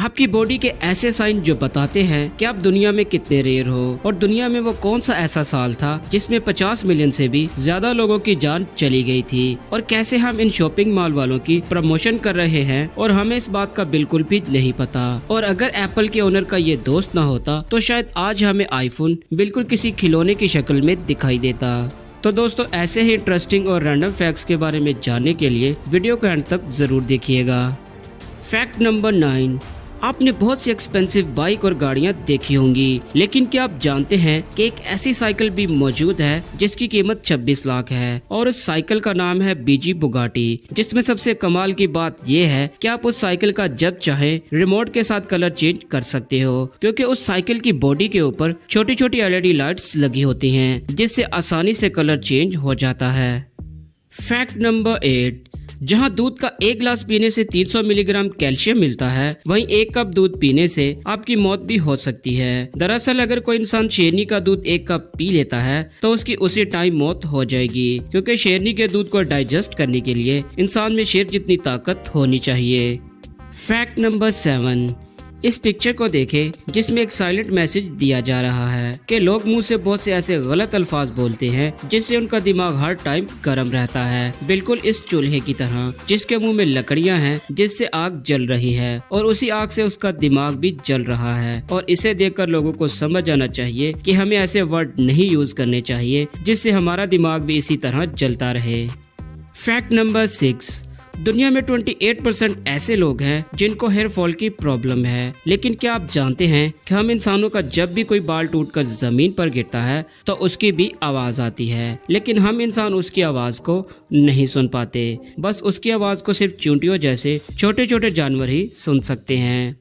आपकी बॉडी के ऐसे साइन जो बताते हैं कि आप दुनिया में कितने रेयर हो, और दुनिया में वो कौन सा ऐसा साल था जिसमें 50 मिलियन से भी ज्यादा लोगों की जान चली गई थी, और कैसे हम इन शॉपिंग मॉल वालों की प्रमोशन कर रहे हैं और हमें इस बात का बिल्कुल भी नहीं पता। और अगर एप्पल के ओनर का ये दोस्त ना होता तो शायद आज हमें आईफोन बिल्कुल किसी खिलौने की शक्ल में दिखाई देता। तो दोस्तों, ऐसे ही इंटरेस्टिंग और रैंडम फैक्ट्स के बारे में जानने के लिए वीडियो को एंड तक जरूर देखिएगा। फैक्ट नंबर 9, आपने बहुत सी एक्सपेंसिव बाइक और गाड़ियां देखी होंगी, लेकिन क्या आप जानते हैं कि एक ऐसी साइकिल भी मौजूद है जिसकी कीमत 26 लाख है, और उस साइकिल का नाम है बीजी बुगाटी। जिसमें सबसे कमाल की बात यह है कि आप उस साइकिल का जब चाहे रिमोट के साथ कलर चेंज कर सकते हो, क्योंकि उस साइकिल की बॉडी के ऊपर छोटी छोटी LED लाइट्स लगी होती हैं, जिससे आसानी से कलर चेंज हो जाता है। फैक्ट नंबर 8, जहां दूध का एक गिलास पीने से 300 मिलीग्राम कैल्शियम मिलता है, वहीं एक कप दूध पीने से आपकी मौत भी हो सकती है। दरअसल अगर कोई इंसान शेरनी का दूध एक कप पी लेता है तो उसकी उसी टाइम मौत हो जाएगी, क्योंकि शेरनी के दूध को डाइजेस्ट करने के लिए इंसान में शेर जितनी ताकत होनी चाहिए। फैक्ट नंबर 7, इस पिक्चर को देखें जिसमें एक साइलेंट मैसेज दिया जा रहा है कि लोग मुंह से बहुत से ऐसे गलत अल्फाज बोलते हैं जिससे उनका दिमाग हर टाइम गर्म रहता है, बिल्कुल इस चूल्हे की तरह जिसके मुंह में लकड़ियां हैं जिससे आग जल रही है, और उसी आग से उसका दिमाग भी जल रहा है। और इसे देखकर लोगों को समझ आना चाहिए कि हमें ऐसे वर्ड नहीं यूज करने चाहिए जिससे हमारा दिमाग भी इसी तरह जलता रहे। फैक्ट नंबर 6, दुनिया में 28% ऐसे लोग हैं जिनको हेयर फॉल की प्रॉब्लम है, लेकिन क्या आप जानते हैं कि हम इंसानों का जब भी कोई बाल टूटकर जमीन पर गिरता है तो उसकी भी आवाज आती है, लेकिन हम इंसान उसकी आवाज को नहीं सुन पाते। बस उसकी आवाज को सिर्फ चींटियों जैसे छोटे छोटे जानवर ही सुन सकते हैं।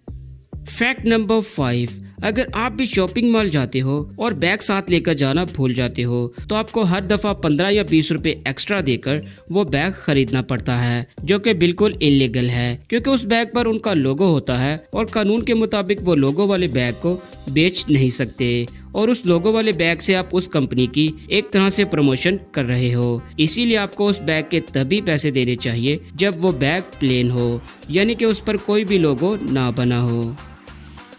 फैक्ट नंबर 5, अगर आप भी शॉपिंग मॉल जाते हो और बैग साथ लेकर जाना भूल जाते हो तो आपको हर दफा 15 या 20 रुपए एक्स्ट्रा देकर वो बैग खरीदना पड़ता है, जो कि बिल्कुल इलीगल है, क्योंकि उस बैग पर उनका लोगो होता है और कानून के मुताबिक वो लोगो वाले बैग को बेच नहीं सकते, और उस लोगो वाले बैग से आप उस कंपनी की एक तरह से प्रमोशन कर रहे हो। इसीलिए आपको उस बैग के तभी पैसे देने चाहिए जब वो बैग प्लेन हो, यानी कि उस पर कोई भी लोगो ना बना हो।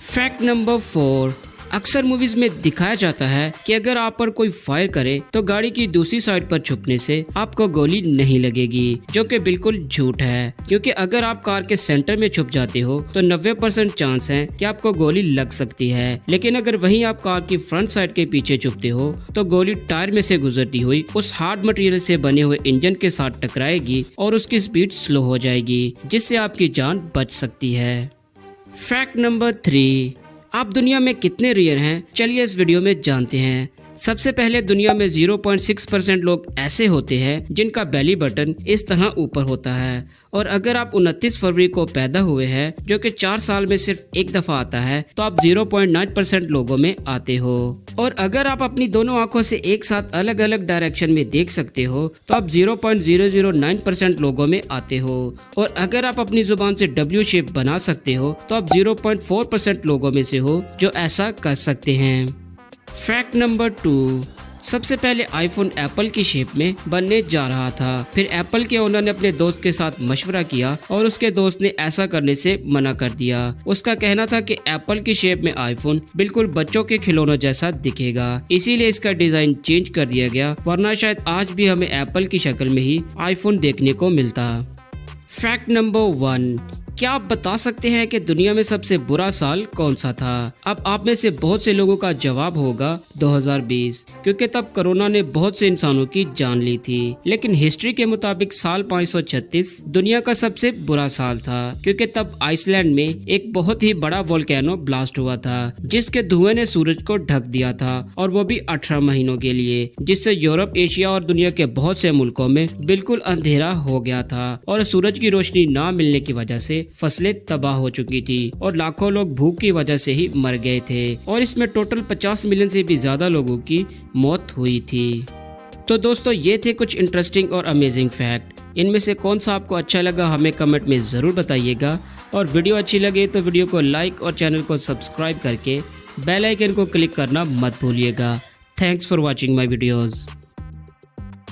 फैक्ट नंबर 4, अक्सर मूवीज में दिखाया जाता है कि अगर आप पर कोई फायर करे तो गाड़ी की दूसरी साइड पर छुपने से आपको गोली नहीं लगेगी, जो कि बिल्कुल झूठ है, क्योंकि अगर आप कार के सेंटर में छुप जाते हो तो 90% चांस है कि आपको गोली लग सकती है, लेकिन अगर वहीं आप कार की फ्रंट साइड के पीछे छुपते हो तो गोली टायर में से गुजरती हुई उस हार्ड मटेरियल से बने हुए इंजन के साथ टकराएगी और उसकी स्पीड स्लो हो जाएगी, जिससे आपकी जान बच सकती है। फैक्ट नंबर 3, आप दुनिया में कितने रेयर हैं, चलिए इस वीडियो में जानते हैं। सबसे पहले दुनिया में 0.6% लोग ऐसे होते हैं जिनका बेली बटन इस तरह ऊपर होता है, और अगर आप 29 फरवरी को पैदा हुए हैं, जो कि 4 साल में सिर्फ एक दफा आता है, तो आप 0.9% लोगों में आते हो। और अगर आप अपनी दोनों आंखों से एक साथ अलग अलग डायरेक्शन में देख सकते हो तो आप 0.009% लोगों में आते हो, और अगर आप अपनी जुबान से W शेप बना सकते हो तो आप 0.4% लोगों में से हो जो ऐसा कर सकते हैं। फैक्ट नंबर 2, सबसे पहले आईफोन एप्पल की शेप में बनने जा रहा था, फिर एप्पल के ओनर ने अपने दोस्त के साथ मशवरा किया और उसके दोस्त ने ऐसा करने से मना कर दिया। उसका कहना था कि एप्पल की शेप में आईफोन बिल्कुल बच्चों के खिलौनों जैसा दिखेगा, इसीलिए इसका डिजाइन चेंज कर दिया गया, वरना शायद आज भी हमें एप्पल की शक्ल में ही आईफोन देखने को मिलता। फैक्ट नंबर 1, क्या आप बता सकते हैं कि दुनिया में सबसे बुरा साल कौन सा था? अब आप में से बहुत से लोगों का जवाब होगा 2020, क्योंकि तब कोरोना ने बहुत से इंसानों की जान ली थी। लेकिन हिस्ट्री के मुताबिक साल 536 दुनिया का सबसे बुरा साल था, क्योंकि तब आइसलैंड में एक बहुत ही बड़ा वोल्केनो ब्लास्ट हुआ था, जिसके धुएं ने सूरज को ढक दिया था, और वो भी 18 महीनों के लिए, जिससे यूरोप, एशिया और दुनिया के बहुत से मुल्कों में बिल्कुल अंधेरा हो गया था, और सूरज की रोशनी ना मिलने की वजह से फसलें तबाह हो चुकी थी और लाखों लोग भूख की वजह से ही मर गए थे, और इसमें टोटल 50 मिलियन से भी ज्यादा लोगों की मौत हुई थी। तो दोस्तों, ये थे कुछ इंटरेस्टिंग और अमेजिंग फैक्ट। इनमें से कौन सा आपको अच्छा लगा हमें कमेंट में जरूर बताइएगा, और वीडियो अच्छी लगे तो वीडियो को लाइक और चैनल को सब्सक्राइब करके बेल आइकन को क्लिक करना मत भूलिएगा। Thanks for watching my videos.